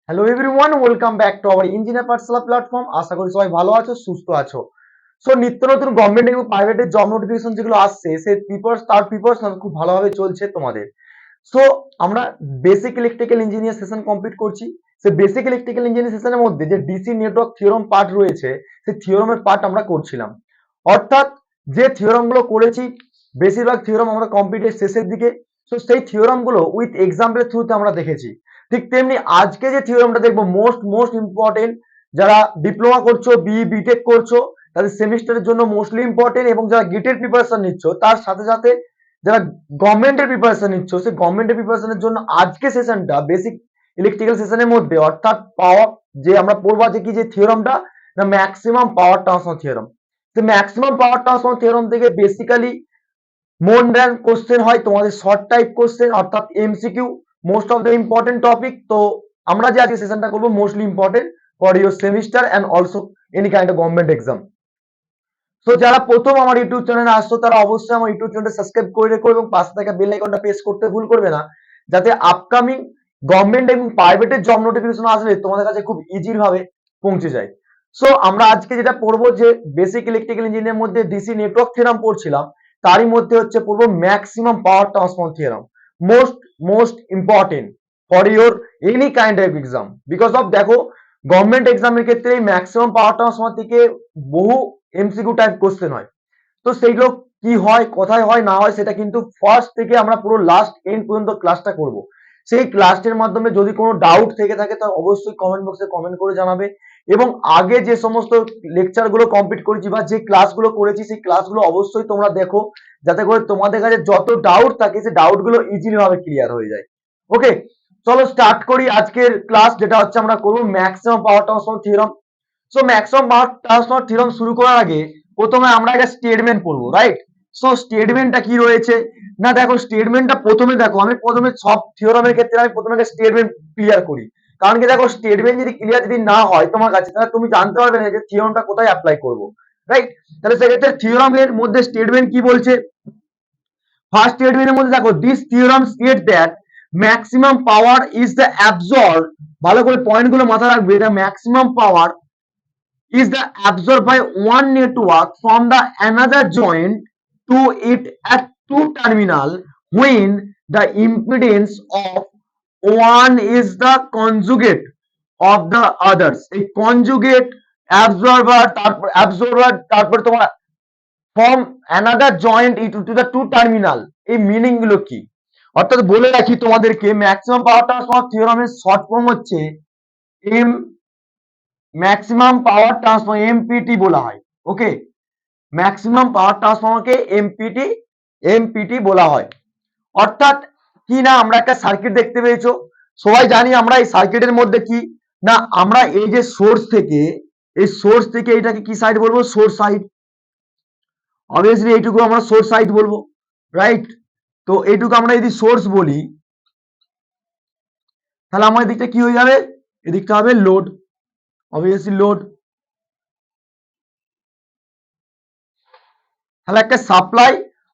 Hello everyone, welcome back to our engineer Pathsala platform. আশা করি সবাই ভালো আছো, সুস্থ আছো। সো নিত্য নতুন গভর্নমেন্ট এবং প্রাইভেটের জব নোটিফিকেশন যেগুলো আসছে সেই প্রিপারেশন খুব ভালোভাবে চলছে তোমাদের। সো আমরা basic electrical engineer session complete করছি। সেই বেসিক ইলেকট্রিক্যাল ইঞ্জিনিয়ার সেশনের মধ্যে যে ডিসি নেটওয়ার্ক থিওরাম পার্ট রয়েছে, সেই থিওরামের পার্ট আমরা করছিলাম। অর্থাৎ যে থিওরাম গুলো করেছি, বেশিরভাগ থিওরাম আমরা কমপ্লিটের শেষের দিকে। সো সেই থিওরাম গুলো উইথ এক্সাম্পলের থ্রুতে আমরা দেখেছি। ঠিক তেমনি আজকে যে থিওরামটা দেখবো মোস্ট মোস্ট ইম্পর্টেন্ট, যারা ডিপ্লোমা করছো, বিটেক করছো, তাদের সেমিস্টারের জন্য মোস্টলি ইম্পর্টেন্ট, এবং যারা গেটের প্রিপারেশন নিচ্ছ তার সাথে সাথে যারা গভর্নমেন্টের প্রিপারেশন নিচ্ছ সেই গভর্নমেন্টের প্রিপারেশনের জন্য আজকে সেশনটা বেসিক ইলেকট্রিক্যাল সেশনের মধ্যে, অর্থাৎ পাওয়ার যে আমরা পড়বো যে কি যে থিওরামটা না ম্যাক্সিমাম পাওয়ার ট্রান্সফার থিওরাম। তো ম্যাক্সিমাম পাওয়ার ট্রান্সফার থিওরাম থেকে বেসিক্যালি মোর দ্যান কোশ্চেন হয় তোমাদের, শর্ট টাইপ কোশ্চেন অর্থাৎ MCQ, most of the important topic. তো আমরা যে আজকে সেশনটা করবো mostly important for your semester and also any kind of government exam. তো যারা প্রথম আমার ইউটিউব চ্যানেলে আসছো তারা অবশ্যই আমার ইউটিউব চ্যানেলটা সাবস্ক্রাইব করে রেখো এবং পাশে থাকা বেল আইকনটা প্রেস করতে ভুল করবে না, যাতে আপকামিং গভর্নমেন্ট এবং প্রাইভেটের জব নোটিফিকেশন আসলে তোমাদের কাছে খুব ইজি ভাবে পৌঁছে যায়। সো আমরা আজকে যেটা পড়বো যে বেসিক ইলেকট্রিক্যাল ইঞ্জিনিয়ার মধ্যে ডিসি নেটওয়ার্ক থিওরাম পড়ছিলাম, তারই মধ্যে হচ্ছে পড়বো maximum power transfer theorem. Most most important for your any kind of exam, because of দেখো গভর্নমেন্ট এক্সামের ক্ষেত্রে ম্যাক্সিমাম পাওয়ার ট্রান্সফার থেকে বহু এমসিকিউ টাইপ কোশ্চেন হয়। তো সেইগুলো কি হয়, কোথায় হয় না হয়, সেটা কিন্তু ফার্স্ট থেকে আমরা পুরো লাস্ট এন্ড পর্যন্ত ক্লাসটা করব। সেই ক্লাসটির মাধ্যমে যদি কোনো ডাউট থেকে থাকে তা অবশ্যই কমেন্ট বক্সে কমেন্ট করে জানাবে, এবং আগে যে সমস্ত লেকচার গুলো কমপ্লিট করেছি বা যে ক্লাসগুলো করেছি সেই ক্লাসগুলো অবশ্যই তোমরা দেখো, যাতে করে তোমাদের কাছে যত ডাউট থাকে সেই ডাউট গুলো ইজিলি ভাবে ক্লিয়ার হয়ে যায়। ওকে, চলো স্টার্ট করি আজকের ক্লাস, যেটা হচ্ছে আমরা করবো maximum power transfer theorem. So maximum power transfer theorem শুরু করার আগে প্রথমে আমরা একটা স্টেটমেন্ট পড়বো, রাইট? সো স্টেটমেন্টটা কি রয়েছে না, দেখো স্টেটমেন্টটা প্রথমে দেখো, আমি প্রথমে সব থিওরামের ক্ষেত্রে আমি প্রথমে একটা স্টেটমেন্ট ক্লিয়ার করি। কারণ কি দেখো, স্টেটমেন্ট যদি ক্লিয়ার যদি না হয় তোমার কাছে, তাহলে তুমি জানতে পারবে না যে থিওরামটা কোথায় অ্যাপ্লাই করবো, রাইট? তাহলে সেক্ষেত্রে থিওরামের মধ্যে স্টেটমেন্ট কি বলছে, ফার্স্ট স্টেটমেন্টের মধ্যে দেখো, this theorem state that maximum power is the absorb, ভালো করে পয়েন্ট গুলো মাথায় রাখবে, এটা maximum power is the absorbed by one network from the another joint to it at two terminal when the impedance of one is the conjugate of the others। এই conjugate absorber তারপর তোমার from another joint to the two terminal, এই meaning গুলো কি? অর্থাৎ বলে রাখি তোমাদেরকে, ম্যাক্সিমাম পাওয়ার ট্রান্সফার থিওরামের শর্ট ফর্ম হচ্ছে M maximum power transfer, MPT বলা হয়। ওকে, ম্যাক্সিমাম পাওয়ার ট্রান্সফর্মারকে এমপিটি বলা হয়। অর্থাৎ কি না, আমরা একটা সার্কিট দেখতে পেয়েছো, সবাই জানি আমরা এই সার্কিটের মধ্যে কি না, আমরা এই যে সোর্স থেকে এটাকে কি সাইড বলবো, সোর্স সাইড। অবভিয়াসলি এইটুকু আমরা সোর্স সাইড বলবো, রাইট? তো এইটুকু আমরা যদি সোর্স বলি, তাহলে আমার এদিকটা কি হয়ে যাবে, এদিকটা হবে লোড, অবভিয়াসলি লোড। তাহলে একটা সাপ্লাই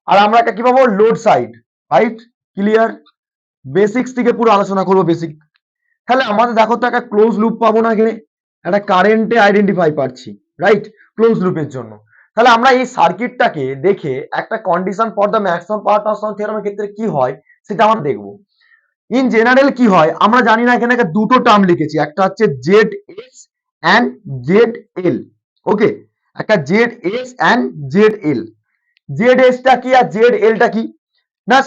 আর আমরা একটা কি পাবো, load side, right? Clear? Basics থেকে পুরো আলোচনা করবো বেসিক। তাহলে আমাদের দেখো তো একটা ক্লোজ লুপ পাবো না এখানে, একটা কারেন্টে আইডেন্টিফাই পাচ্ছি, রাইট? ক্লোজ লুপের জন্য। তাহলে আমরা এই সার্কিটটাকে দেখে একটা condition for the maximum power transfer থিওরামের ক্ষেত্রে কি হয় সেটা আমরা দেখবো। ইন জেনারেল কি হয় আমরা জানি না, এখানে একটা দুটো টার্ম লিখেছি, একটা হচ্ছে Z S and Z L. Okay, একটা Z S and Z L. Z এসটা কি আর জেড এলটা কি না,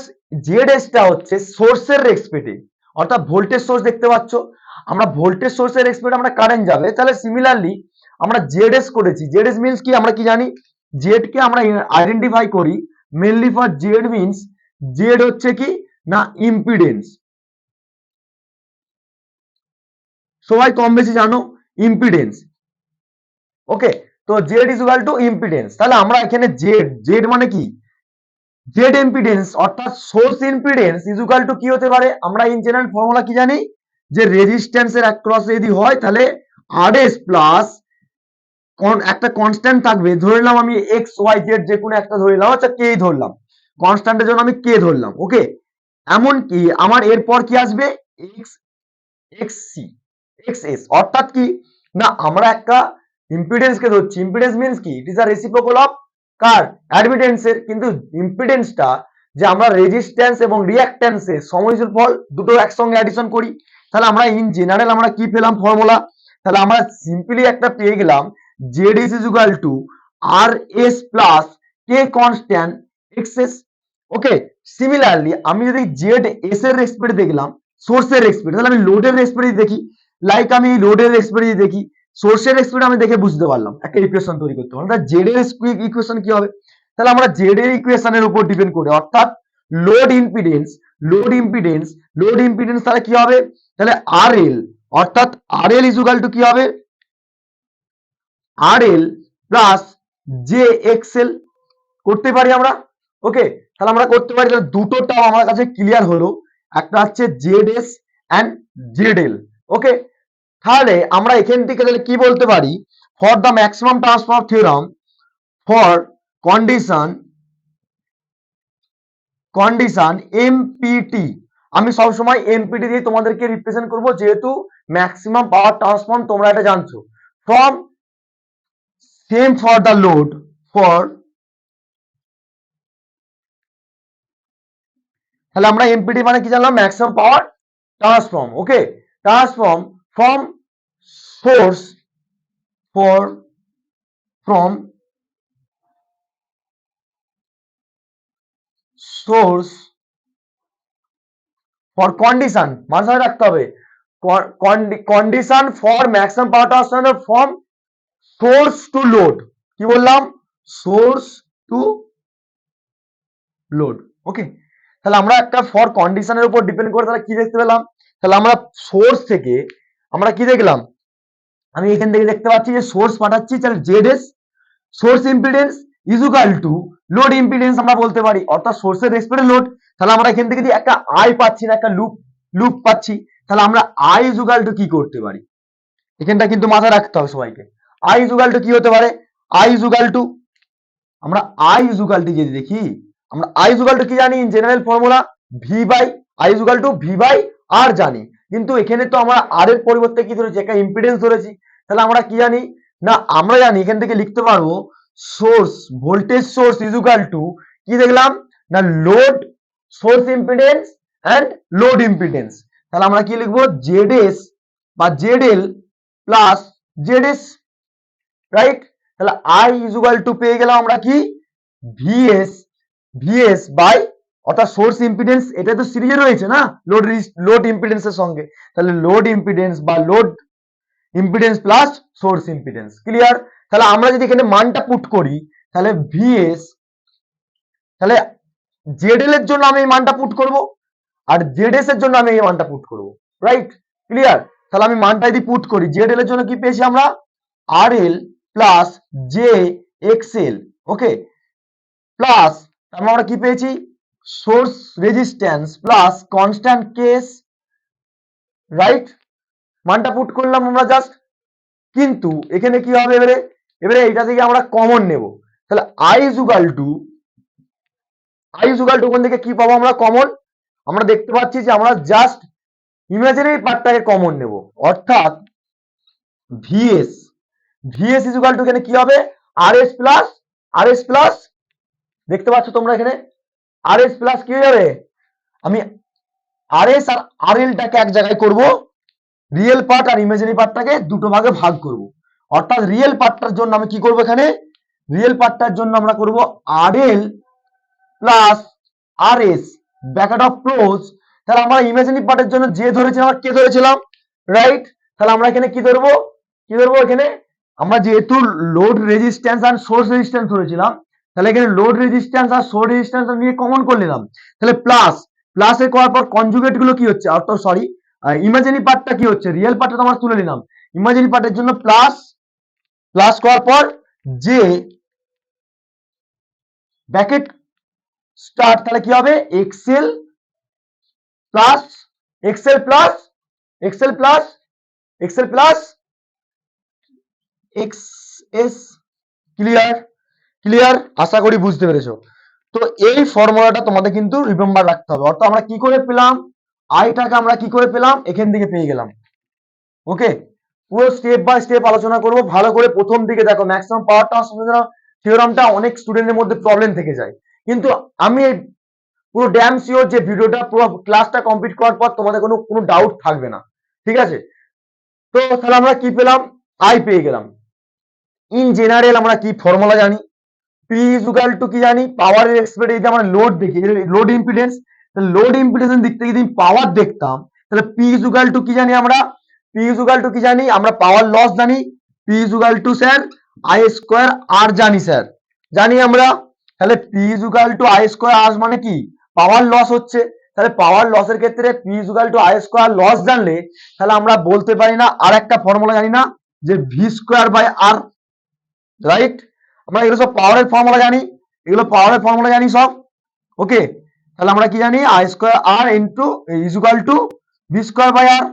জেড এসটা হচ্ছে সোর্সের রেসপেক্টে, অর্থাৎ ভোল্টেজ সোর্স দেখতে পাচ্ছ, আমরা ভোল্টেজ সোর্সের রেসপেক্টে আমরা কারেন্ট যাবে। তাহলে সিমিলারলি আমরা জেড এস করেছি, জেড এস মিনস কি, আমরা কি জানি, জেড কে আমরা আইডেন্টিফাই করি mainly for Z means, Z হচ্ছে কি না ইম্পিডেন্স, সবাই কম বেশি জানো ইম্পিডেন্স। ওকে, তো Z is equal two impedance. তাহলে আমরা এখানে জেড, জেড মানে কি, জেড ইম্পিডেন্স অর্থাৎ source impedance is equal to কি হতে পারে, আমরা ইন জেনারেল ফর্মুলা কি জানি, যে রেজিস্ট্যান্সের অ্যাক্রসে যদি হয় তাহলে আরএস প্লাস একটা কনস্ট্যান্ট থাকবে, ধরে নিলাম আমি এক্স ওয়াই জেড যে কোনো একটা ধরে নিলাম, আচ্ছা কে ধরলাম, কনস্ট্যান্টের জন্য আমি কে ধরলাম। ওকে, এমন কি আমার এরপর কি আসবে, এক্স এক্স সি, এক্স অর্থাৎ কি না আমরা একটা ইম্পিডেন্স কে ধরছি। ইম্পিডেন্স মিন্স কি, it is a reciprocal of car, admittance এর। কিন্তু ইম্পিডেন্সটা যে আমরা রেজিস্ট্যান্স এবং রিঅ্যাক্ট্যান্সের সমযোজী ফল দুটো একসঙ্গে অ্যাডিশন করি, তাহলে আমরা ইন জেনারেল আমরা কি পেলাম ফর্মুলা, তাহলে আমরা সিম্পলি একটা পেয়ে গেলাম Z is equal to R S plus K constant X S. Okay, similarly আমি যদি জেড এস এর রেসপেক্টে দেখলাম সোর্সের রেসপেক্টে, তাহলে আমি লোডের রেসপেক্টে দেখি, লাইক আমি লোডের রেসপেক্টে দেখি, সোর্সের রেসপেক্টে আমি দেখে বুঝতে পারলাম একটা ইকুয়েশন তৈরি করতে পারলাম। তাহলে জেড এর ইকুয়েশন কি হবে, তাহলে আমরা জেড এর ইকুয়েশনের উপর ডিপেন্ড করে অর্থাৎ load impedance, load impedance, load impedance তাহলে কি হবে, তাহলে আর এল অর্থাৎ আর এল ইজ ইকুয়াল টু কি হবে, আর এল প্লাস জে এক্সএল করতে পারি আমরা। ওকে, তাহলে আমরা করতে পারি, তাহলে দুটো টার্ম আমার কাছে ক্লিয়ার হলো, একটা হচ্ছে Z S and Z L. Okay, তাহলে আমরা এখান থেকে তাহলে কি বলতে পারি, for the maximum transfer theorem for condition condition MPT, আমি সবসময় এমপিটি দিয়ে তোমাদেরকে রিপ্রেজেন্ট করব, যেহেতু ম্যাক্সিমাম পাওয়ার ট্রান্সফর্ম তোমরা এটা জানছো। From same for the load for, তাহলে আমরা এমপিটি মানে কি জানলাম, maximum power transform. Okay, transform from source for from source for condition, মাথায় রাখতে হবে condition for maximum power transfer from source to load. কি বললাম, সোর্স টু লোড। ওকে, তাহলে আমরা একটা ফর কন্ডিশনের উপর ডিপেন্ড করে তাহলে কি দেখতে পেলাম, তাহলে আমরা সোর্স থেকে আমরা কি দেখলাম, আমি এখান থেকে দেখতে পাচ্ছি যে সোর্স পাঠাচ্ছি, তাহলে Z S source impedance is equal two load impedance আমরা বলতে পারি, অর্থাৎ সোর্সের রেসপেক্টে লোড। তাহলে আমরা এখান থেকে যদি একটা আই পাচ্ছি না, একটা লুপ লুপ পাচ্ছি, তাহলে আমরা আই ইজ ইকুয়াল টু কি করতে পারি, এখানটা কিন্তু মাথায় রাখতে হবে সবাইকে। আই ইজ ইকুয়াল টু কি হতে পারে, আই ইজ ইকুয়াল টু, আমরা আই ইজ ইকুয়াল টু যদি দেখি, আমরা আই ইজ ইকুয়াল টু কি জানি, general formula V by I is equal to V by R জানি, কিন্তু এখানে তো আমরা আর এর পরিবর্তে কি ধরেছি, একটা ইম্পিডেন্স ধরেছি। তাহলে আমরা কি জানি না, আমরা জানি এখান থেকে লিখতে পারবো source voltage source is equal to কি দেখলাম না, load source impedance and load impedance. তাহলে আমরা কি লিখবো, জেড এস বা Z L plus Z S, right. তাহলে আই ইজ ইকুয়াল টু পেয়ে গেলাম আমরা কি, ভিএস ভিএস বাই, অর্থাৎ সোর্স ইম্পিডেন্স এটা তো সিরিজে রয়েছে না লোড ইম্পিডেন্সের সঙ্গে, তাহলে লোড ইম্পিডেন্স বা load impedance plus source impedance. Clear, তাহলে আমরা যদি এখানে মানটা পুট করি, তাহলে ভিএস, তাহলে জেডএল এর জন্য আমি এই মানটা পুট করব, আর জেডএস এর জন্য আমি এই মানটা পুট করব, রাইট। ক্লিয়ার, তাহলে আমি মানটা যদি পুট করি, জেডএল এর জন্য কি পেয়েছি আমরা, আর এল প্লাস জে এক্সএল। ওকে, প্লাস আমরা কি পেয়েছি, source resistance plus constant case, right. মানটা পুট করলাম আমরা জাস্ট, কিন্তু এখানে কি হবে এবারে, এবারে এইটা থেকে আমরা কমন নেব, তাহলে আই ইজ ইকুয়াল টু ওখান থেকে কি পাবো আমরা কমন, আমরা দেখতে পাচ্ছি যে আমরা জাস্ট ইমাজিনারি পার্টটাকে কমন নেব, অর্থাৎ VS VS is equal to এখানে কি হবে, আর এস প্লাস দেখতে পাচ্ছ তোমরা এখানে আর এস প্লাস কি হয়ে যাবে, আমি আর এস আর আর এলটাকে এক জায়গায় করব, রিয়েল পার্ট আর ইমাজিনারি পার্টটাকে দুটো ভাগে ভাগ করব, অর্থাৎ রিয়েল পার্টটার জন্য আমি কি করব, এখানে রিয়েল পার্টটার জন্য আমরা করব R L plus R S bracket of close. তাহলে আমরা ইমাজিনারি পার্টের জন্য যে ধরেছিলাম আর কে ধরেছিলাম, রাইট। তাহলে আমরা এখানে কি ধরবো, এখানে আমরা যেহেতু লোড রেজিস্ট্যান্স আর সোর্স রেজিস্ট্যান্স ধরেছিলাম, তাহলে এখানে লোড রেজিস্ট্যান্স আর সোর্স রেজিস্ট্যান্স নিয়ে কমন করে নিলাম, তাহলে প্লাস প্লাসে করার পর কনজুগেট গুলো কি হচ্ছে, অর্থাৎ সরি ইমাজিনারি পার্টটা কি হচ্ছে, রিয়েল পার্টটা তো আমরা তুলে নিলাম, ইমাজিনারি পার্টের জন্য প্লাস প্লাস করার পর যে ব্র্যাকেট স্টার্ট, তাহলে কি হবে X L plus X L plus X L plus X L plus X S. Clear, clear, আশা করি বুঝতে পেরেছো। তো এই ফর্মুলাটা তোমাদের কিন্তু রিমেম্বার রাখতে হবে, অর্থাৎ আমরা কি করে পেলাম, আইটাকে আমরা কি করে পেলাম, এখান থেকে পেয়ে গেলাম, ওকে, পুরো স্টেপ বাই স্টেপ আলোচনা করব ভালো করে। প্রথম দিকে দেখো ম্যাক্সিমাম পাওয়ার ট্রান্সফার থিওরামটা অনেক স্টুডেন্টের মধ্যে প্রবলেম থেকে যায়, কিন্তু আমি এই পুরো ড্যাম শিওর যে ভিডিওটা পুরো ক্লাসটা কমপ্লিট করার পর তোমাদের কোনো কোনো ডাউট থাকবে না, ঠিক আছে? তো তাহলে আমরা কি পেলাম? আই পেয়ে গেলাম। ইন জেনারেল আমরা কি ফর্মুলা জানি? পি ইজ ইকুয়াল টু কি জানি? পাওয়ারের এক্সপ্রেস যদি আমরা লোড দেখি, লোড ইম্পিডেন্স, লোড ইম্পিডেন্সের দিক থেকে যদি পাওয়ার দেখতাম, তাহলে পি ইজ ইকুয়াল টু কি জানি আমরা? পি ইজ ইকুয়াল টু কি জানি আমরা? পাওয়ার লস জানি। P is equal to sir I square R জানি স্যার, জানি আমরা। তাহলে P is equal to I square R মানে কি? পাওয়ার লস হচ্ছে। তাহলে পাওয়ার লসের ক্ষেত্রে P is equal to I square loss জানলে তাহলে আমরা বলতে পারি না আর একটা ফর্মুলা জানি না যে V square by R, right? আমরা এগুলো সব পাওয়ারের ফর্মুলা জানি, এগুলো পাওয়ারের ফর্মুলা জানি সব। ওকে, তাহলে আমরা কি জানি? I square R into is equal to V square by R.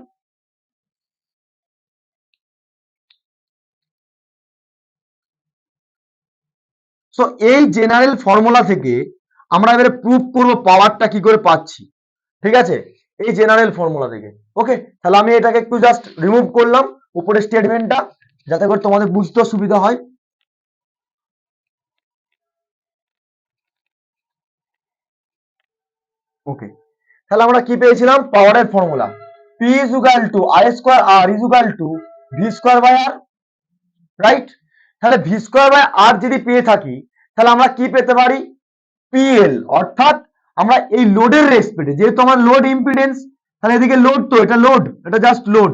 So এই জেনারেল ফর্মুলা থেকে আমরা এবারে প্রুফ করব পাওয়ারটা কি করে পাচ্ছি, ঠিক আছে? এই জেনারেল ফর্মুলা থেকে। ওকে, তাহলে আমি এটাকে একটু জাস্ট রিমুভ করলাম উপরের স্টেটমেন্টটা, যাতে করে তোমাদের বুঝতে সুবিধা হয়। ওকে, তাহলে আমরা কি পেয়েছিলাম? পাওয়ারের formula P is equal to I square R is equal to V square by R, right? তাহলে ভি স্কোয়ার বাই আর যদি পেয়ে থাকি, তাহলে আমরা কি পেতে পারি? পিএল, অর্থাৎ আমরা এই লোডের রেসপেক্টে, যেহেতু আমার লোড ইম্পিডেন্স, তাহলে এদিকে লোড, তো এটা লোড, এটা জাস্ট লোড,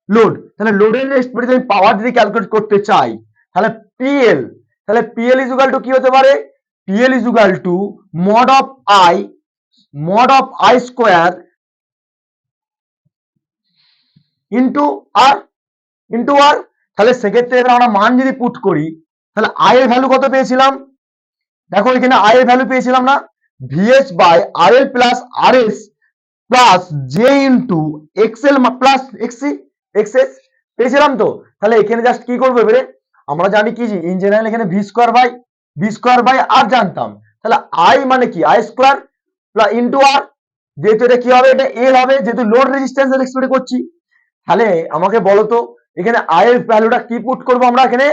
লোড, তাহলে লোডের রেসপেক্টে আমি পাওয়ার যদি ক্যালকুলেট করতে চাই, তাহলে পিএল, তাহলে পিএল ইজ ইকুয়াল টু কি হতে পারে? PL is equal to mod of I, mod of I square into R, into R. তাহলে সেক্ষেত্রে এবার আমরা মান যদি পুট করি, তাহলে আই এর ভ্যালু কত পেয়েছিলাম? দেখো এখানে আই এর ভ্যালু পেয়েছিলাম না? VS by R L plus R S plus J into XL plus XC XS পেয়েছিলাম তো। তাহলে এখানে জাস্ট কি করবো এবারে? আমরা জানি কি, ইন জেনারেল এখানে ভি স্কোয়ার বাই আর জানতাম। তাহলে আই মানে কি? আই স্কোয়ার প্লাস ইন্টু আর, যেহেতু এটা কি হবে? এটা এল হবে, যেহেতু লোড রেজিস্ট্যান্স এক্সপেক্ট করছি। তাহলে আমাকে বলো তো এখানে আই এর ভ্যালুটা কি পুট করবো আমরা এখানে?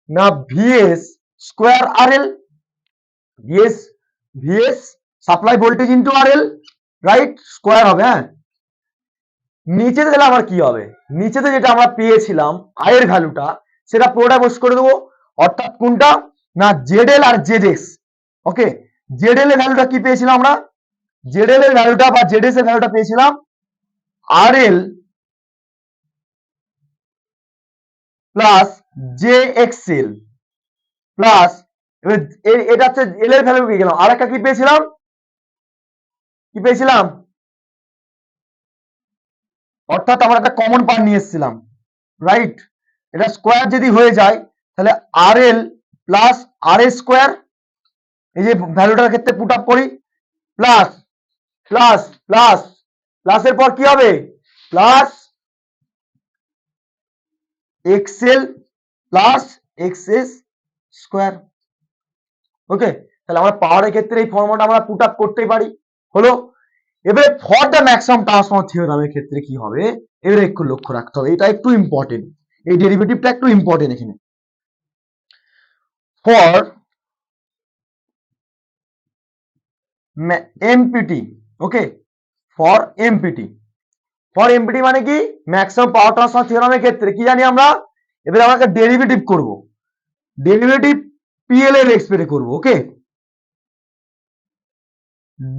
না VS square R L, VS, VS supply voltage into R L, right? Square হবে, হ্যাঁ। নিচেতে দিলে আমার কি হবে? নিচেতে যেটা আমরা পেয়েছিলাম আই এর ভ্যালুটা, সেটা পুরোটা বস করে দেবো। অর্থাৎ কোনটা? না জেড এল আর জেড এস। ওকে, জেড এল এর ভ্যালুটা কি পেয়েছিলাম আমরা? জেড এল এর ভ্যালুটা বা জেড এস এর ভ্যালুটা পেয়েছিলাম আর L plus J XL plus, এটা হচ্ছে এল এর ভ্যালু পেয়ে গেলাম। আর একটা কি পেয়েছিলাম? কি পেয়েছিলাম? অর্থাৎ আমরা একটা কমন পার্ট নিয়ে এসেছিলাম, রাইট? এটা স্কোয়ার যদি হয়ে যায়, তাহলে আর এল প্লাস আর এ স্কোয়ার, এই যে ভ্যালুটার ক্ষেত্রে পুট আপ করি, প্লাস প্লাস প্লাস প্লাসের পর কি হবে? Plus XL plus XS square. Okay, তাহলে আমরা পাওয়ারের ক্ষেত্রে এই ফর্মুলাটা আমরা পুট আপ করতেই পারি। হলো। এবারে ফর দ্য ম্যাক্সিমাম ট্রান্সফার থিওরামের ক্ষেত্রে কি হবে এবারে একটু লক্ষ্য রাখতে হবে, এটা একটু ইম্পর্টেন্ট, এই ডেরিভেটিভটা একটু ইম্পর্টেন্ট এখানে। ফর এমপিটি, ওকে, ফর এমপিটি, ফর এমপিটি মানে কি? ম্যাক্সিমাম পাওয়ার ট্রান্সফার থিওরামের ক্ষেত্রে কি জানি আমরা? এবারে আমরা ডেরিভেটিভ করব, ডেরিভেটিভ পিএল এর এক্সপেক্ট করব। ওকে,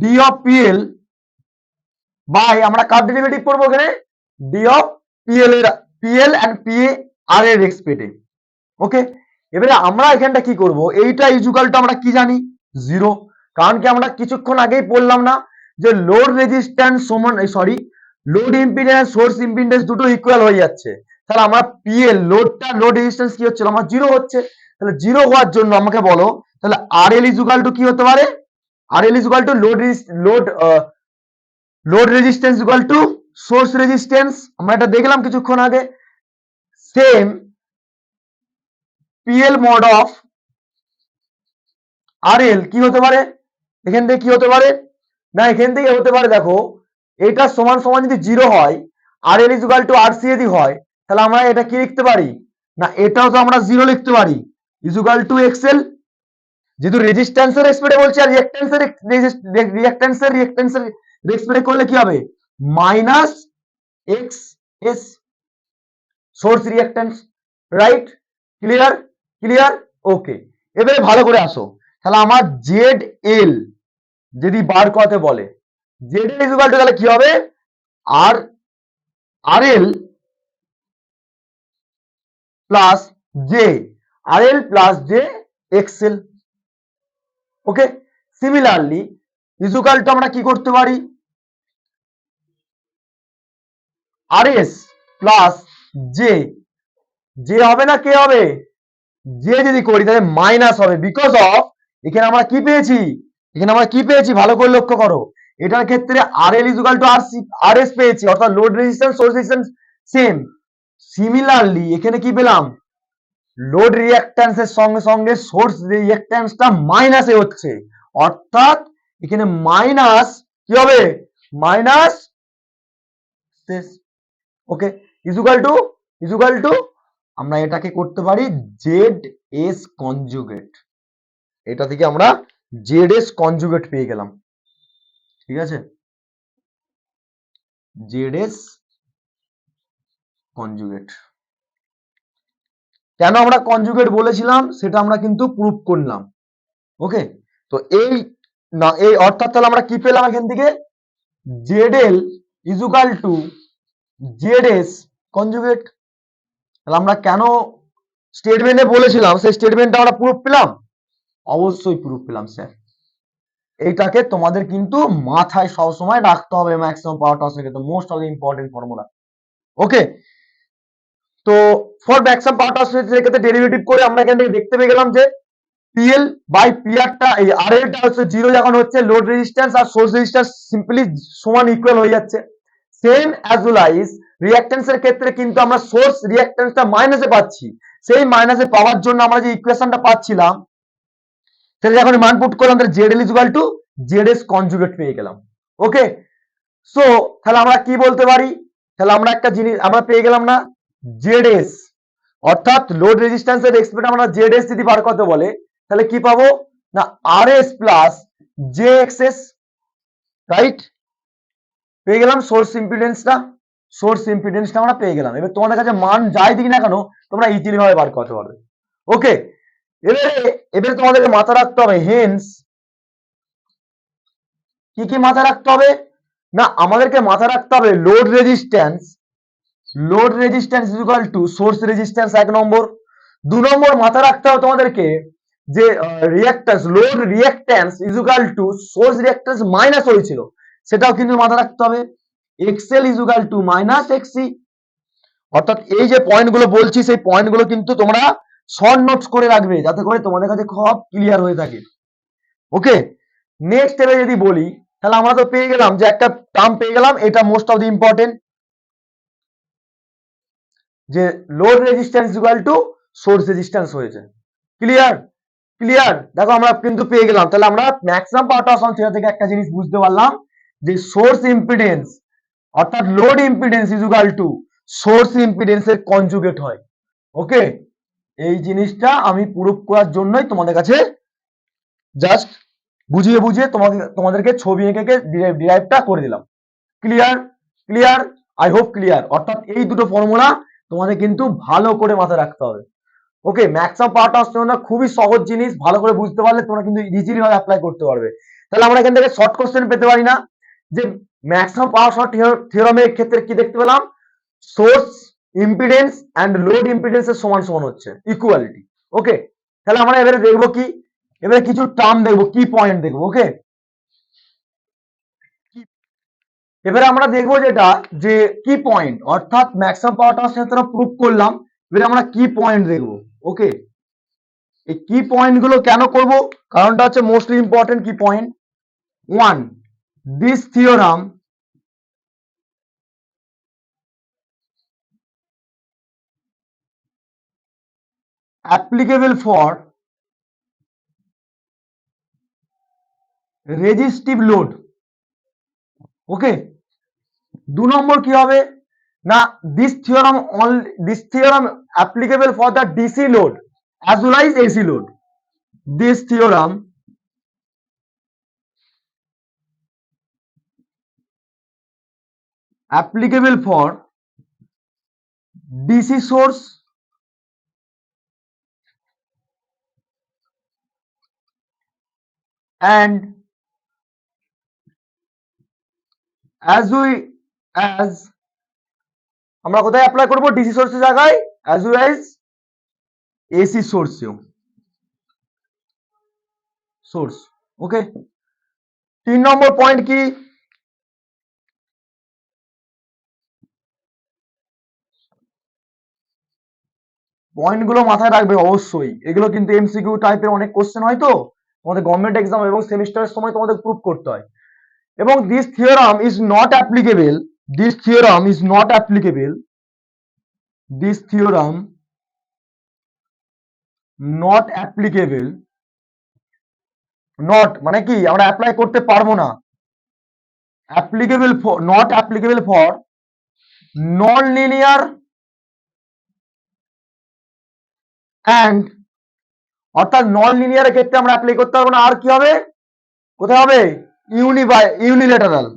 ডি অফ পিএল বাই, আমরা কার ডেরিভেটিভ করবো এখানে? ডি অফ পিএল এর, পিএল এন্ড পিএ আর এর এক্সপেক্টে। ওকে, এবারে আমরা এখানটা কি করব? এইটা ইজুকালটা আমরা কি জানি? জিরো। কারণ কি আমরা কিছুক্ষণ আগেই বললাম না যে লোড রেজিস্ট্যান্স সমান, sorry, load impedance source impedance দুটো ইকুয়াল হয়ে যাচ্ছে। তাহলে আমরা পিএল লোডটা, লোড রেজিস্ট্যান্স কি হচ্ছে? আমার জিরো হচ্ছে। তাহলে জিরো হওয়ার জন্য আমাকে বলো তাহলে আর এল ইজুকাল টু কি হতে পারে? R L equal to load, load load resistance equal to source resistance. আমরা এটা দেখলাম কিছুক্ষণ আগে। Same PL mod of R L কি হতে পারে? এখান থেকে কি হতে পারে? না এখান থেকে হতে পারে, দেখো এটা সমান সমান যদি জিরো হয়, R L is equal to R C যদি হয় তাহলে আমরা এটা কি লিখতে পারি, না এটাও তো আমরা জিরো লিখতে পারি, ইজ ইকুয়াল টু এক্সএল, যেহেতু রেজিস্ট্যান্সের রেসপেক্টে বলছি আর রিঅ্যাকট্যান্সের রেসপেক্টে করলে কি হবে, minus X S source reactance, right? Clear? Clear? Okay, এবারে ভালো করে আসো, তাহলে আমার জেড এল যদি বার করতে বলে, Z L is equal to তাহলে কি হবে, আর R L plus J, R L plus J X L. Okay, similarly equal to আমরা কি করতে পারি, R S plus J, J হবে না কে হবে, জে যদি করি তাহলে মাইনাস হবে, বিকজ অফ এখানে আমরা কি পেয়েছি, এখানে আমরা কি পেয়েছি ভালো করে লক্ষ্য করো, এটার ক্ষেত্রে আর L equal to R S পেয়েছি, অর্থাৎ load resistance source resistance same. Similarly এখানে কি পেলাম, লোড রিঅ্যাকট্যান্সের সঙ্গে সঙ্গে সোর্স রিঅ্যাকট্যান্সটা মাইনাসে হচ্ছে, অর্থাৎ এখানে মাইনাস কি হবে, মাইনাস শেষ। ওকে, ইকুয়াল টু আমরা এটাকে করতে পারি জেড এস কনজুগেট, এটা থেকে আমরা জেড এস কনজুগেট পেয়ে গেলাম, ঠিক আছে, জেড এস কনজুগেট। কেন আমরা কনজুগেট বলেছিলাম সেটা আমরা কিন্তু প্রুফ করলাম। ওকে, তো এই না এই অর্থাৎ তাহলে আমরা কি পেলাম এখান থেকে, Z L is equal to Z S conjugate. তাহলে আমরা কেন স্টেটমেন্টে বলেছিলাম সেই স্টেটমেন্টটা আমরা প্রুফ পেলাম, অবশ্যই প্রুফ পেলাম স্যার। এইটাকে তোমাদের কিন্তু মাথায় সবসময় রাখতে হবে, ম্যাক্সিমাম পাওয়ার ট্রান্সফার ক্ষেত্রে most of the important formula. Okay, তো ফর ম্যাক্সিমাম পাওয়ার ট্রান্সফার ক্ষেত্রে ডেরিভেটিভ করে আমরা এখান থেকে দেখতে পেয়ে গেলাম যে পিএল বাই পিআরটা এই আর এলটা হচ্ছে জিরো যখন হচ্ছে, লোড রেজিস্ট্যান্স আর সোর্স রেজিস্ট্যান্স সিম্পলি সমান ইকুয়াল হয়ে যাচ্ছে। সেম অ্যাজ ওয়েল আইজ রিঅ্যাকট্যান্সের ক্ষেত্রে কিন্তু আমরা সোর্স রিঅ্যাকট্যান্সটা মাইনাসে পাচ্ছি, সেই মাইনাসে পাওয়ার জন্য আমরা যে ইকুয়েশনটা পাচ্ছিলাম সেটা যখন মান পুট করলাম তাহলে Z L is equal to Z S conjugate পেয়ে গেলাম। ওকে, সো তাহলে আমরা কি বলতে পারি, তাহলে আমরা একটা জিনিস আমরা পেয়ে গেলাম না, জেড এস অর্থাৎ লোড রেজিস্ট্যান্সের রেসপেক্টে আমরা জেড এস যদি বার করতে বলে তাহলে কি পাবো, না R S plus J X S, right? পেয়ে গেলাম সোর্স ইম্পিডেন্সটা আমরা পেয়ে গেলাম। এবার তোমাদের কাছে মান যাই দিক না কেন তোমরা ইজিলি ভাবে বার করতে পারবে। ওকে, এবারে তোমাদেরকে মাথা রাখতে হবে, হেন্স কি কি মাথা রাখতে হবে, না আমাদেরকে মাথা রাখতে হবে load resistance is equal to source resistance, এক নম্বর। দু নম্বর মাথা রাখতে হবে তোমাদেরকে যে load reactance is equal to source reactance minus হয়েছিল, সেটাও কিন্তু মাথা রাখতে হবে, XL is equal to minus XC. অর্থাৎ এই যে পয়েন্টগুলো বলছি সেই পয়েন্টগুলো কিন্তু তোমরা শর্ট নোটস করে রাখবে যাতে করে তোমাদের কাছে খুব ক্লিয়ার হয়ে থাকে। ওকে, নেক্সট এবার যদি বলি তাহলে আমরা তো পেয়ে গেলাম যে একটা টার্ম পেয়ে গেলাম, এটা মোস্ট অফ দি ইম্পর্টেন্ট, যে load resistance equal to source resistance হয়েছে। ক্লিয়ার, দেখো আমরা কিন্তু পেয়ে গেলাম। তাহলে আমরা ম্যাক্সিমাম পাওয়ার ট্রান্সফার থিওরি থেকে একটা জিনিস বুঝতে পারলাম যে সোর্স ইম্পিডেন্স অর্থাৎ load impedance is equal to source ইম্পিডেন্সের কনজুগেট হয়। ওকে, এই জিনিসটা আমি প্রুফ করার জন্যই তোমাদের কাছে জাস্ট বুঝিয়ে তোমাদেরকে ছবি এঁকে ডিরাইভটা করে দিলাম। Clear, I hope clear. অর্থাৎ এই দুটো ফর্মুলা তোমাদের কিন্তু ভালো করে মাথায় রাখতে হবে। ওকে, ম্যাক্সিমাম পাওয়ার ট্রান্সফার খুবই সহজ জিনিস, ভালো করে বুঝতে পারলে তোমরা কিন্তু ইজিলি ভাবে অ্যাপ্লাই করতে পারবে। তাহলে আমরা এখান থেকে শর্ট কোশ্চেন পেতে পারি না, যে ম্যাক্সিমাম পাওয়ার শর্ট থিওরামের ক্ষেত্রে কি দেখতে পেলাম, source impedance and load impedance এর সমান সমান হচ্ছে, ইকুয়ালিটি। ওকে, তাহলে আমরা এবারে দেখবো কি, এবারে কিছু টার্ম দেখবো, কি পয়েন্ট দেখবো। ওকে, এবারে আমরা দেখবো যেটা যে কি পয়েন্ট, অর্থাৎ ম্যাক্সিমাম পাওয়ার ট্রান্সফার প্রুফ করলাম, এবারে আমরা কি পয়েন্ট দেখবো। ওকে, এই কি পয়েন্ট গুলো কেন করব, কারণটা হচ্ছে মোস্টলি ইম্পর্টেন্ট কি point. One, this theorem applicable for resistive load। ওকে, দু নম্বর কি হবে, না, this theorem applicable for the DC load as well as AC load. This theorem applicable for DC source and as আমরা কোথায় অ্যাপ্লাই করব? DC সোর্সের জায়গায় as well as এসি সোর্সেও সোর্স। ওকে, 3 নম্বর পয়েন্ট কি? পয়েন্টগুলো মাথায় রাখবে অবশ্যই, এগুলো কিন্তু এমসিকিউ টাইপের অনেক কোশ্চেন হয় তো তোমাদের গভর্নমেন্ট এক্সাম এবং সেমিস্টারের সময় তোমাদের প্রুভ করতে হয়। এবং this theorem is not applicable, this theorem is not applicable, this theorem not applicable, not মানে কি আমরা অ্যাপ্লাই করতে পারবো না, applicable for, not applicable for non linear and, অর্থাৎ নন লিনিয়ারের ক্ষেত্রে আমরা অ্যাপ্লাই করতে পারবো না। আর কি হবে? কোথায় হবে? Unilateral,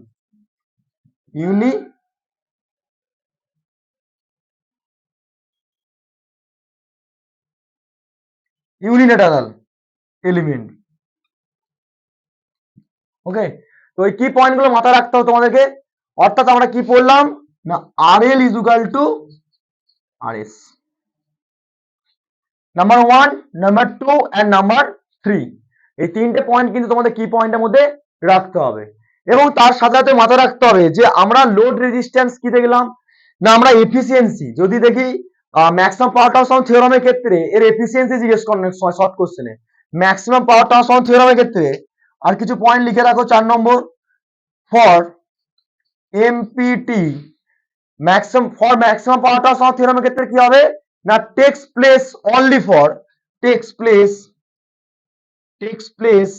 unilateral element. ওকে, তো এই কি পয়েন্টগুলো মাথায় রাখতে হবে তোমাদেরকে। অর্থাৎ আমরা কি পড়লাম না, R L is equal to R S, number 1, number 2 and number 3, এই তিনটে পয়েন্ট কিন্তু তোমাদের কি পয়েন্টের মধ্যে রাখতে হবে। এবং তার সাথে সাথে মাথায় রাখতে হবে যে আমরা লোড রেজিস্ট্যান্স কি দেখলাম না, আমরা এফিসিয়েন্সি যদি দেখি ম্যাক্সিমাম পাওয়ার ট্রান্সফার থিওরামের ক্ষেত্রে এর এফিসিয়েন্সি জিজ্ঞেস করেন শর্ট কোশ্চেনে, ম্যাক্সিমাম পাওয়ার ট্রান্সফার থিওরামের ক্ষেত্রে। আর কিছু পয়েন্ট লিখে রাখো 4 নম্বর, for MPT maximum power transfer থিওরামের ক্ষেত্রে কি হবে না, takes place only for, takes place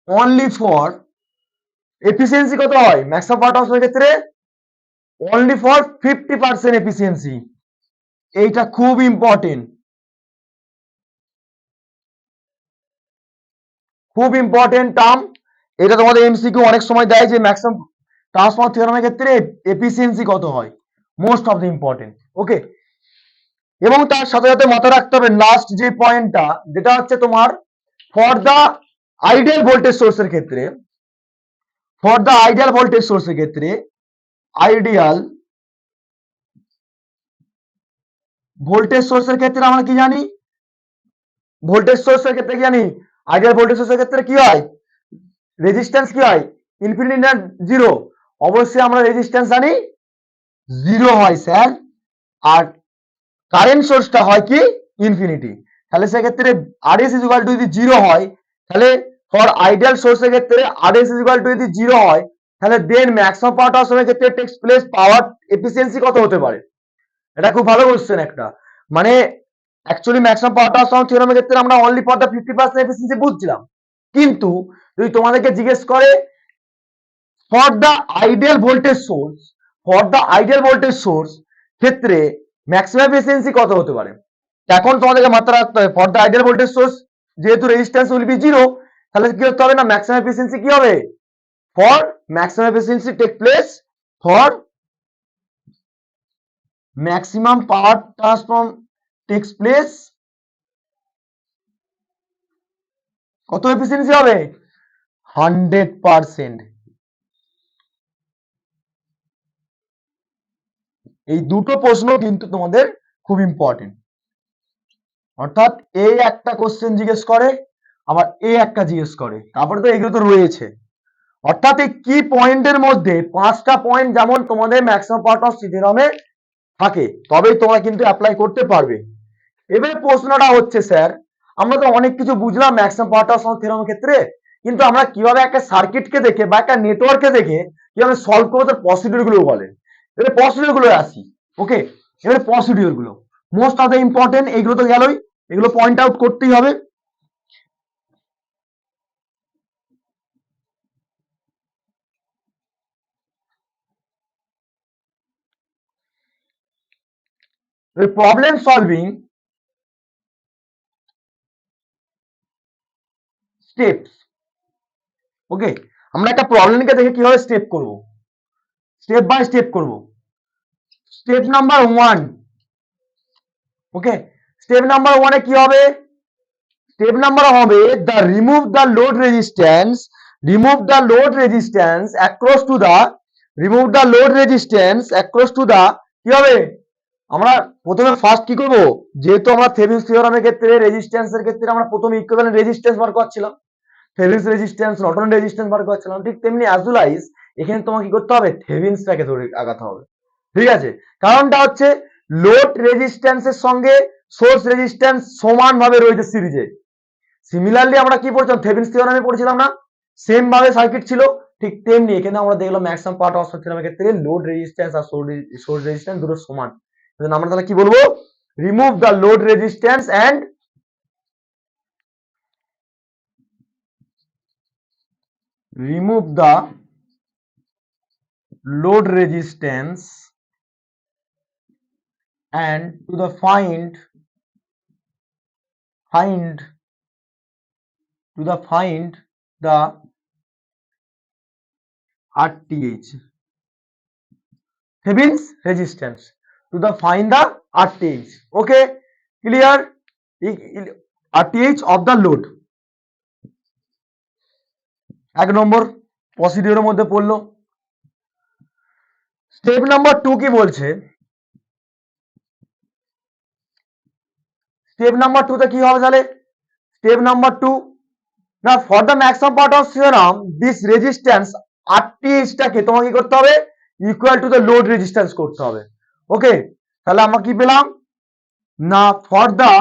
only for efficiency কত হয় ম্যাক্সিমাম পাওয়ার ট্রান্সফারের ক্ষেত্রে? Only for 50% efficiency. এইটা খুব ইম্পর্টেন্ট, খুব ইম্পর্টেন্ট টার্ম। এটা তোমাদের এমসিকিউ অনেক সময় দেয় যে ম্যাক্সিমাম ট্রান্সফার থিওরামের ক্ষেত্রে এফিসিয়েন্সি কত হয়, মোস্ট অফ দ্য ইম্পর্টেন্ট। ওকে, এবং তার সাথে সাথে মাথায় রাখতে হবে লাস্ট যে পয়েন্টটা, যেটা হচ্ছে তোমার ফর দ্য আইডিয়াল ভোল্টেজ সোর্সের ক্ষেত্রে, ফর দ্য আইডিয়াল ভোল্টেজ সোর্সের ক্ষেত্রে, আইডিয়াল ভোল্টেজ সোর্সের ক্ষেত্রে আমরা কি জানি, ভোল্টেজ সোর্সের ক্ষেত্রে কি জানি, আইডিয়াল ভোল্টেজ সোর্সের ক্ষেত্রে কি হয়, রেজিস্ট্যান্স কি হয়, ইনফিনিটি না জিরো? অবশ্যই আমরা রেজিস্ট্যান্স জানি জিরো হয় স্যার, আর কারেন্ট সোর্সটা হয় কি ইনফিনিটি। তাহলে সেক্ষেত্রে আর এস ইজ ইকুয়াল টু যদি জিরো হয়, তাহলে ফর আইডিয়াল সোর্সের ক্ষেত্রে আর এস ইজ ইকুয়াল টু যদি জিরো হয়, তাহলে দেন ম্যাক্সিমাম পাওয়ার ট্রান্সফারের ক্ষেত্রে টেক্স প্লেস পাওয়ার এফিসিয়েন্সি কত হতে পারে? এটা খুব ভালো কোশ্চেন একটা। মানে অ্যাকচুয়ালি ম্যাক্সিমাম পাওয়ার ট্রান্সফার থিওরামের ক্ষেত্রে আমরা অনলি ফর দ্য 50% এফিসিয়েন্সি বুঝছিলাম, কিন্তু যদি তোমাদেরকে জিজ্ঞেস করে for the ideal voltage source, for the ideal voltage source ক্ষেত্রে ম্যাক্সিমাম এফিসিয়েন্সি কত হতে পারে, এখন তোমাদেরকে মাত্রা রাখতে হবে for the ideal voltage source যেহেতু রেজিস্ট্যান্স উইল বি জিরো, তাহলে কি করতে হবে না, ম্যাক্সিমাম এফিসিয়েন্সি কি হবে, for maximum efficiency take place for maximum power transform takes place, কত এফিসিয়েন্সি হবে, 100%। এই দুটো প্রশ্ন কিন্তু তোমাদের খুব ইম্পর্টেন্ট। অর্থাৎ এই একটা কোশ্চেন জিজ্ঞেস করে, আবার এই একটা জিজ্ঞেস করে, তারপরে তো এগুলো তো রয়েছে। অর্থাৎ এই কি পয়েন্টের মধ্যে 5টা পয়েন্ট যেমন তোমাদের ম্যাক্সিমাম পাওয়ার ট্রান্সফার থিওরামে থাকে, তবেই তোমরা কিন্তু অ্যাপ্লাই করতে পারবে। এবারে প্রশ্নটা হচ্ছে স্যার, আমরা তো অনেক কিছু বুঝলাম ম্যাক্সিমাম পাওয়ার ট্রান্সফার থিওরামের ক্ষেত্রে, কিন্তু আমরা কিভাবে একটা সার্কিটকে দেখে বা একটা নেটওয়ার্ককে দেখে কিভাবে সলভ করবো তার প্রসিডিউর গুলো বলেন। এবারে প্রসিডিউর গুলো আসি। ওকে, এবারে প্রসিডিউর গুলো মোস্ট অফ দ্য ইম্পর্টেন্ট, এগুলো তো গেলই, এগুলো পয়েন্ট আউট করতেই হবে। Problem solving steps. ওকে, আমরা একটা প্রবলেমকে দেখে কিভাবে স্টেপ করব, স্টেপ বাই স্টেপ করব। স্টেপ নাম্বার 1, ওকে, স্টেপ নাম্বার 1 এ কি হবে? স্টেপ নাম্বার হবে the remove the load resistance across to the remove the load resistance across to the কি হবে? আমরা প্রথমে ফার্স্ট কি করব, যেহেতু আমরা থেভেনিনস থিওরামের ক্ষেত্রে রেজিস্ট্যান্সের ক্ষেত্রে আমরা প্রথমে ইকুইভ্যালেন্ট রেজিস্ট্যান্স বার করছিলাম, থেভেনিনস রেজিস্ট্যান্স নর্টন রেজিস্ট্যান্স বার করছিলাম, ঠিক তেমনি অ্যাজ ওয়েল আইজ এখানে তোমাকে কি করতে হবে? থেভেনিনসটাকে ধরে আগাতে হবে। ঠিক আছে, কারণটা হচ্ছে লোড রেজিস্ট্যান্সের সঙ্গে সোর্স রেজিস্ট্যান্স সমানভাবে রয়েছে সিরিজে। সিমিলারলি আমরা কি পড়ছিলাম? থেভেনিনস থিওরামে পড়ছিলাম না? সেম ভাবে সার্কিট ছিল, ঠিক তেমনি এখানে আমরা দেখলাম ম্যাক্সিমাম পাওয়ার ট্রান্সফার থিওরামের ক্ষেত্রে লোড রেজিস্ট্যান্স আর সোর্স রেজিস্ট্যান্স দুটো সমান। আমরা তাহলে কি বলবো? Remove the load resistance and remove the load resistance and to the find the RTH, Thevenin's resistance to the find the RTH. Okay, clear? RTH of the load। এক নম্বর প্রসিডিউরের মধ্যে পড়লো। Step number 2 কি বলছে? স্টেপ নাম্বার 2 তে কি হবে তাহলে? Step number 2, না for the maximum power transfer theorem this resistance RTH টাকে তোমাকে কি করতে হবে? Equal to the load resistance করতে হবে। ওকে, তাহলে আমরা কি পেলাম? না for the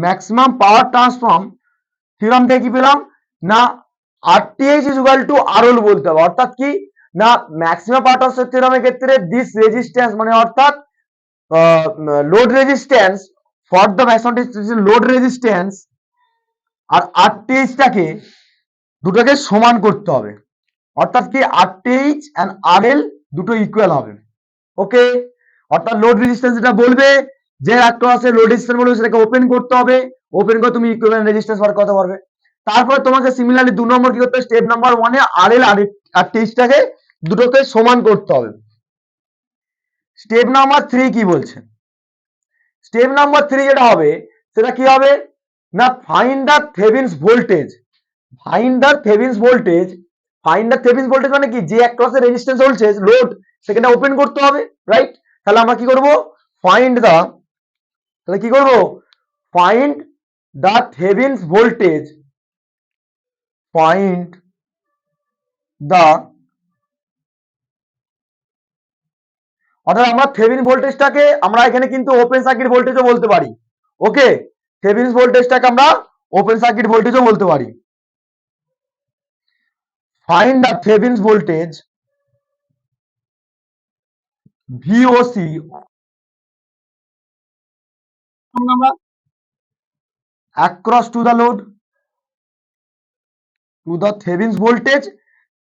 maximum power transform theorem থেকে কি পেলাম? না RTH is equal two RL বলতে হবে। অর্থাৎ কি? না ম্যাক্সিমাম পাওয়ার ট্রান্সফার থিওরামের ক্ষেত্রে দিস রেজিস্ট্যান্স মানে অর্থাৎ load resistance for the maximum load resistance আর RTH টাকে দুটোকে সমান করতে হবে। অর্থাৎ কি? RTH এন্ড RL দুটো ইকুয়াল হবে। ওকে, অর্থাৎ লোড রেজিস্ট্যান্স যেটা বলবে, যে অ্যাক্রসে লোড রেজিস্ট্যান্স বলবে সেটাকে ওপেন করতে হবে, ওপেন করে তুমি ইকুইভ্যালেন্ট রেজিস্ট্যান্স বার করতে পারবে। তারপরে তোমাকে সিমিলারলি 2 নম্বর কি করতে হবে? স্টেপ নাম্বার 1 এ RL আর RTH টাকে দুটোকে সমান করতে হবে। স্টেপ নাম্বার 3 কি বলছে? স্টেপ নাম্বার 3 যেটা হবে সেটা কি হবে? না find the Thevenin's voltage. Find the Thevenin's voltage মানে কি? যে অ্যাক্রসে রেজিস্ট্যান্স চলছে লোড সেখানে ওপেন করতে হবে, রাইট? তাহলে আমরা কি করব? ফাইন্ড দ্য, তাহলে কি করব? Find the Thevenin's voltage, find the, অর্থাৎ আমরা থেভেনিন ভোল্টেজটাকে আমরা এখানে কিন্তু ওপেন সার্কিট ভোল্টেজও বলতে পারি। ওকে, থেভেনিনস ভোল্টেজটাকে আমরা ওপেন সার্কিট ভোল্টেজও বলতে পারি। Find the Thevenin's voltage VOC across to the load, to the Thevenin's voltage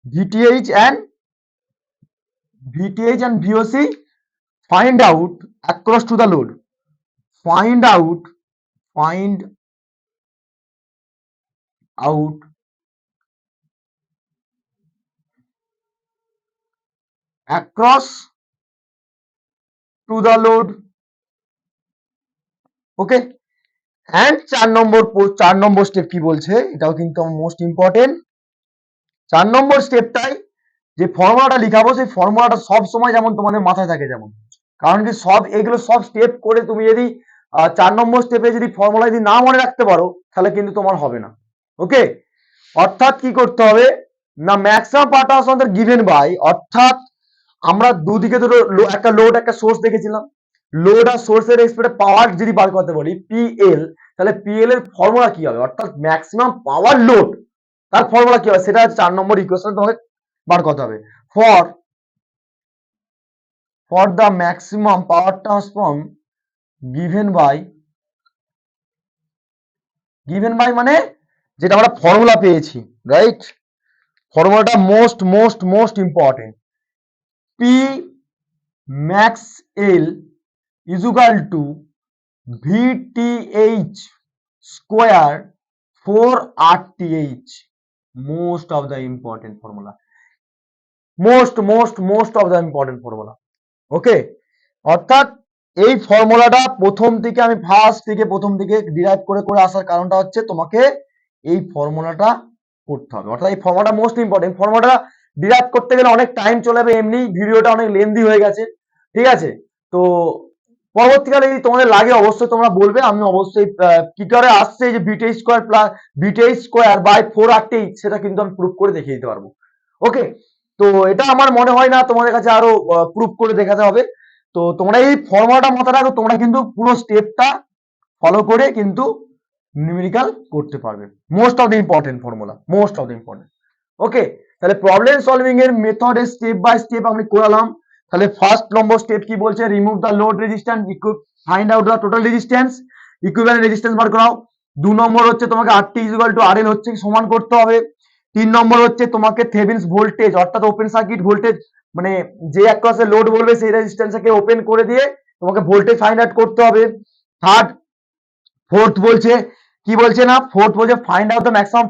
VTH and VOC, find out across to the load, find out across to the load। Okay, and 4 নম্বর step কি বলছে? এটাও কিন্তু most important. 4 নম্বর স্টেপটাই যে ফর্মুলাটা লিখাবো সেই ফর্মুলাটা সব সময় যেমন তোমাদের মাথায় থাকে, যেমন, কারণ কি এগুলো সব স্টেপ করে তুমি যদি 4 নম্বর স্টেপে যদি ফর্মুলা যদি না মনে রাখতে পারো তাহলে কিন্তু তোমার হবে না। ওকে, অর্থাৎ কি করতে হবে? না maximum power transfer given by, অর্থাৎ আমরা দুদিকে দুটো একটা লোড একটা সোর্স দেখেছিলাম, লোড আর সোর্সের রেসপেক্টে পাওয়ার যদি বার করতে বলি PL, তাহলে PL এর ফর্মুলা কি হবে? অর্থাৎ ম্যাক্সিমাম পাওয়ার লোড তার ফর্মুলা কি হবে? সেটা 4 নম্বর ইকুয়েশন তোমাকে বার করতে হবে। For the maximum power transform given by মানে যেটা আমরা ফর্মুলা পেয়েছি, রাইট? ফর্মুলাটা most important. max L is equal to VTH square 4 RTH. Most of the important formula. Most of the important formula. ওকে, অর্থাৎ এই ফর্মুলাটা প্রথম থেকে ডিরাইভ করে করে আসার কারণটা হচ্ছে তোমাকে এই ফর্মুলাটা করতে হবে। অর্থাৎ এই ফর্মুলাটা মোস্ট ইম্পর্টেন্ট। ফর্মুলাটা ডিরাইভ করতে গেলে অনেক টাইম চলে যাবে, এমনি ভিডিওটা অনেক লেন্দি হয়ে গেছে, ঠিক আছে? তো পরবর্তীকালে যদি তোমাদের লাগে অবশ্যই তোমরা বলবে, আমি অবশ্যই কি করে আসছে যে VTH square plus VTH square by 4 RTH সেটা কিন্তু আমি প্রুফ করে দেখিয়ে দিতে পারবো। ওকে, তো এটা আমার মনে হয় না তোমাদের কাছে আরো প্রুফ করে দেখাতে হবে। তো তোমরা এই ফর্মুলাটা মাথায় রাখো, তোমরা কিন্তু পুরো স্টেপটা ফলো করে কিন্তু নিউমেরিক্যাল করতে পারবে। Most of the important formula, most of the important. Okay, তাহলে প্রবলেম সলভিং এর মেথড স্টেপ বাই স্টেপ আমি করালাম। তাহলে ফার্স্ট নম্বর স্টেপ কি বলছে, remove the load resistance, find out the total resistance, equivalent resistance বার করাও। 2 নম্বর হচ্ছে তোমাকে RT ইকুয়াল টু RL হচ্ছে সমান করতে হবে। 3 নম্বর হচ্ছে তোমাকে থেভেনিনস ভোল্টেজ অর্থাৎ ওপেন সার্কিট ভোল্টেজ, মানে যে অ্যাক্রসে লোড বলবে সেই রেজিস্ট্যান্সকে ওপেন করে দিয়ে তোমাকে ভোল্টেজ ফাইন্ড আউট করতে হবে। ফোর্থ বলছে কি বলছে না, ফোর্থ বলছে find out the maximum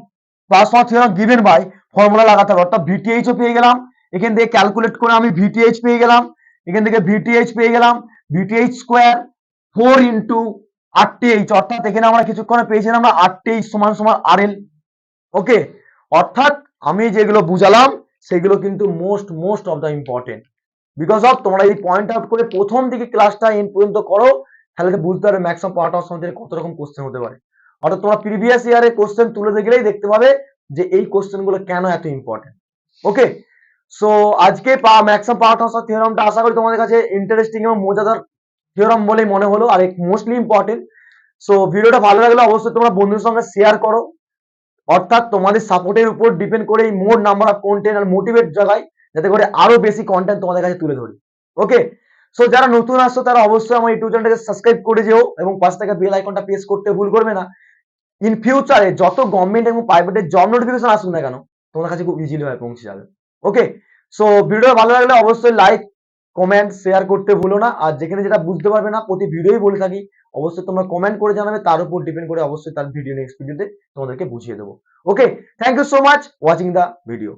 transfer theorem given by, formula লাগাতে হবে। অর্থাৎ ভিটিএইচ ও পেয়ে গেলাম, এখান থেকে ক্যালকুলেট করে আমি ভিটিএইচ পেয়ে গেলাম, এখান থেকে ভিটিএইচ পেয়ে গেলাম, ভিটিএইচ স্কোয়ার 4 ইন্টু RTH, অর্থাৎ এখানে আমরা কিছুক্ষণে পেয়েছিলাম আমরা RTH সমান সমান RL। ওকে, অর্থাৎ আমি যেগুলো বুঝালাম সেগুলো কিন্তু most of the important. Because of তোমরা এই পয়েন্ট আউট করে প্রথম থেকে ক্লাসটা এন্ড পর্যন্ত করো, তাহলে তো বুঝতে পারবে ম্যাক্সিমাম পার্ট অফ সামথিং কত রকম কোশ্চেন হতে পারে। অর্থাৎ তোমরা প্রিভিয়াস ইয়ারে কোশ্চেন তুলে দেখলেই দেখতে পাবে যে এই কোশ্চেন গুলো কেন এত ইম্পর্টেন্ট। ওকে, সো আজকে ম্যাক্সিমাম পার্ট অফ থিওরামটা আশা করি তোমাদের কাছে ইন্টারেস্টিং এবং মজাদার থিওরাম বলেই মনে হলো, আর মোস্টলি ইম্পর্টেন্ট। সো ভিডিওটা ভালো লাগলে অবশ্যই তোমরা বন্ধুদের সঙ্গে শেয়ার করো। অর্থাৎ তোমাদের সাপোর্টের উপর ডিপেন্ড করে এই মোর নাম্বার অফ কন্টেন্ট আর মোটিভেট জায়গায় যাতে করে আরো বেশি কন্টেন্ট তোমাদের কাছে তুলে ধরি। ওকে, সো যারা নতুন আসছো তারা অবশ্যই আমার ইউটিউব চ্যানেলটাকে সাবস্ক্রাইব করে যেও এবং পাশ থেকে বেল আইকনটা প্রেস করতে ভুল করবে না। ইন ফিউচারে যত গভর্নমেন্ট এবং প্রাইভেটের জব নোটিফিকেশন আসুক না কেন তোমাদের কাছে খুব ইজিলি ভাবে পৌঁছে যাবে। ওকে, সো ভিডিও ভালো লাগলে অবশ্যই লাইক কমেন্ট শেয়ার করতে ভুলো না। আর যেখানে যেটা বুঝতে পারবে না প্রতি ভিডিওই বলে থাকি, অবশ্যই তোমরা কমেন্ট করে জানাবে, তার উপর ডিপেন্ড করে অবশ্যই তার ভিডিও নেক্সট ভিডিওতে তোমাদেরকে বুঝিয়ে দেবো। Okay, thank you so much watching the video.